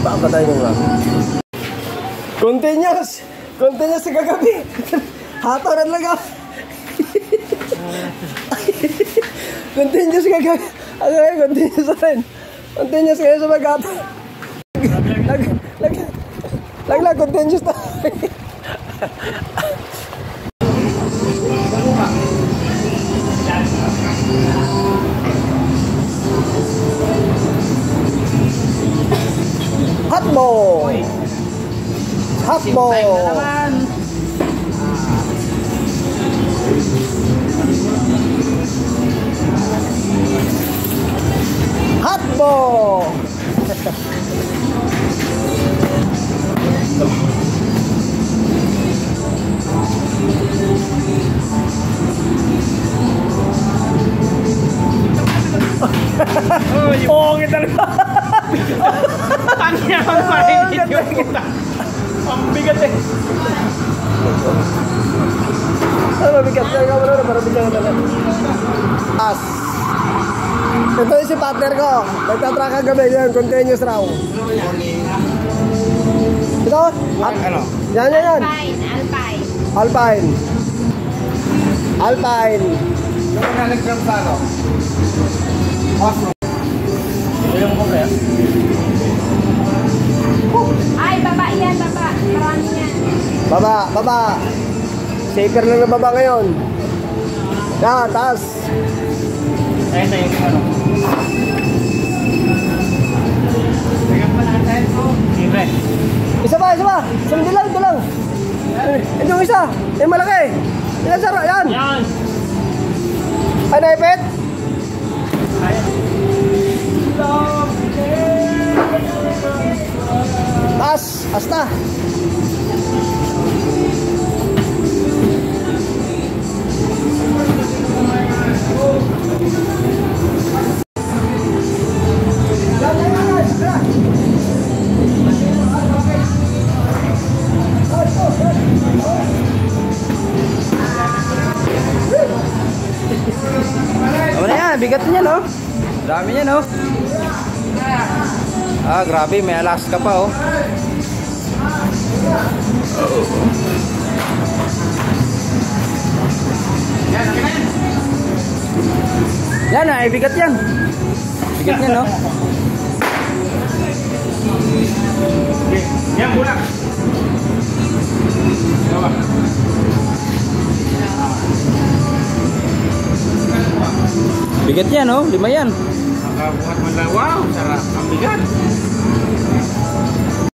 Papatay mo nga. Continuous! Continuous sa kagabi! Hato na lang ako! Continuous ka kagabi! Continuous rin! Continuous kayo sa mag-hato! Lag, continuous na! Hotball! Hotball! Hotball! Oh, kita na. Tangina ang marinit yung puta. Ang bigat eh. Ano mabigat ka mo na para bigyan ka na. As. Ito yung si partner ko. Nagtatrack ka gabi yan. Continuous raw. Ito? Ano? Yan. Alpine. Yung nalagram sa ano? Off-road. Ilang ko kaya? Ay, baba yan, baba. Marami yan. Baba. Safer lang na baba ngayon. Yan, taas. Ayun na yung ano. Tingnan pa natin po. Libre. Isa pa. Isang dilang, ito lang. Ito yung isa. Yung malaki. Ilan saro, yan. Ay, naipit? Taas, hasta. Ano yan? Bigat niya, no? Dami niya, no? Ah, grabe. May Alaska pa, oh. Yan, ay bigat yan. Bigat niya, no? Yan, bulat. Bigat yan, no? 5 yan. Nakabuhat man lang. Wow, sarap. Ang bigat.